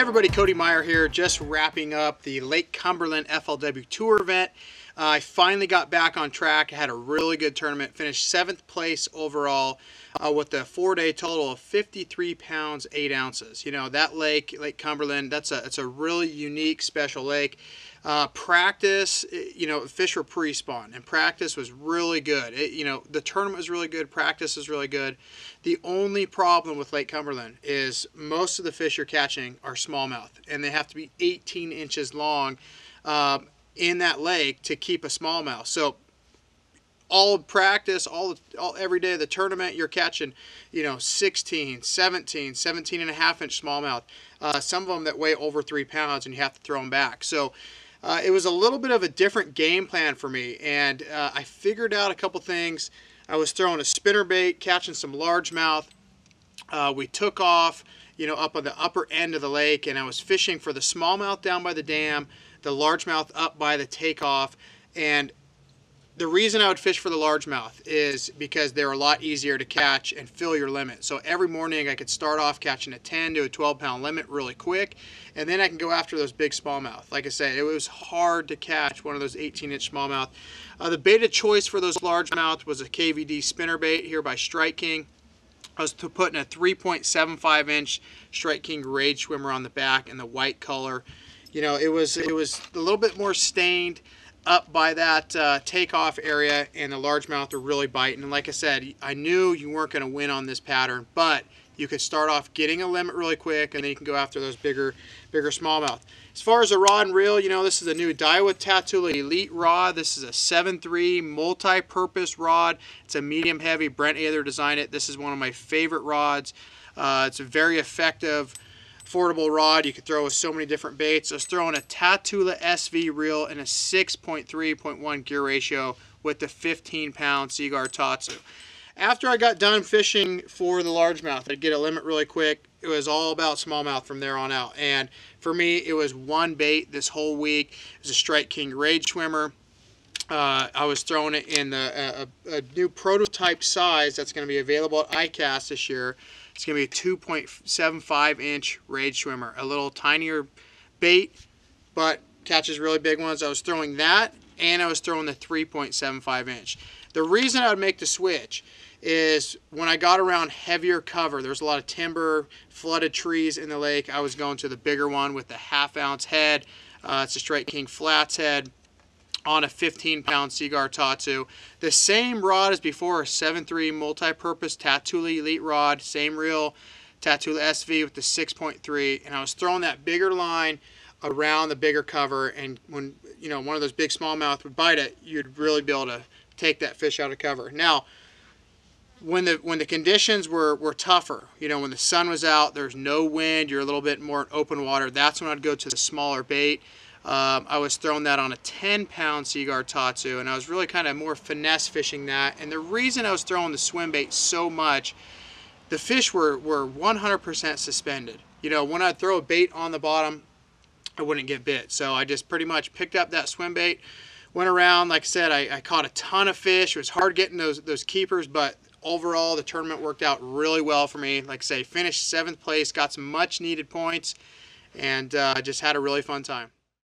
everybody, Cody Meyer here, just wrapping up the Lake Cumberland FLW Tour event. I finally got back on track. I had a really good tournament, finished 7th place overall with a 4-day total of 53 pounds, 8 ounces. You know, that lake, Lake Cumberland, it's a really unique, special lake. Practice, you know, fish were pre-spawn, and practice was really good. You know, the tournament was really good, practice was really good. The only problem with Lake Cumberland is most of the fish you're catching are smallmouth, and they have to be 18 inches long in that lake to keep a smallmouth. So all practice, every day of the tournament, you're catching, you know, 16, 17, 17 and a half inch smallmouth. Some of them that weigh over 3 pounds, and you have to throw them back. So it was a little bit of a different game plan for me, and I figured out a couple things. I was throwing a spinnerbait, catching some largemouth. We took off, you know, up on the upper end of the lake, and I was fishing for the smallmouth down by the dam, the largemouth up by the takeoff. And the reason I would fish for the largemouth is because they're a lot easier to catch and fill your limit. So every morning I could start off catching a 10 to a 12 pound limit really quick, and then I can go after those big smallmouth. Like I said, it was hard to catch one of those 18-inch smallmouth. The bait of choice for those largemouth was a KVD spinnerbait here by Strike King. I was putting a 3.75 inch Strike King Rage Swimmer on the back in the white color. You know, it was a little bit more stained up by that takeoff area, and the largemouth are really biting. And like I said, I knew you weren't going to win on this pattern, but you could start off getting a limit really quick, and then you can go after those bigger smallmouth. As far as the rod and reel, you know, this is a new Daiwa Tatula Elite rod. This is a 7.3 multi-purpose rod. It's a medium heavy. Brent Aether designed it. This is one of my favorite rods. It's a very effective, affordable rod. You could throw with so many different baits. I was throwing a Tatula SV reel in a 6.3.1 gear ratio with the 15-pound Seaguar Tatsu. After I got done fishing for the largemouth, I'd get a limit really quick. It was all about smallmouth from there on out. And for me, it was one bait this whole week. It was a Strike King Rage Swimmer. I was throwing it in a new prototype size that's going to be available at ICAST this year. It's going to be a 2.75 inch Rage Swimmer, a little tinier bait, but catches really big ones. I was throwing that, and I was throwing the 3.75 inch. The reason I would make the switch is when I got around heavier cover, there's a lot of timber, flooded trees in the lake, I was going to the bigger one with the 1/2 ounce head. It's a Strike King Flats head on a 15-pound Seaguar Tatsu. The same rod as before, a 7.3 multi-purpose Tatula Elite rod, same reel, Tatula SV with the 6.3, and I was throwing that bigger line around the bigger cover, and when, you know, one of those big smallmouth would bite it, you'd really be able to take that fish out of cover. Now, when the conditions were tougher, you know, when the sun was out, there's no wind, you're a little bit more in open water, that's when I'd go to the smaller bait. I was throwing that on a 10-pound Seaguar Tatsu, and I was really kind of more finesse fishing that. And the reason I was throwing the swim bait so much, the fish were 100% suspended. You know, when I'd throw a bait on the bottom, I wouldn't get bit. So I just pretty much picked up that swim bait, went around. Like I said, I caught a ton of fish. It was hard getting those keepers, but overall the tournament worked out really well for me. Like I say, finished 7th place, got some much needed points, and just had a really fun time.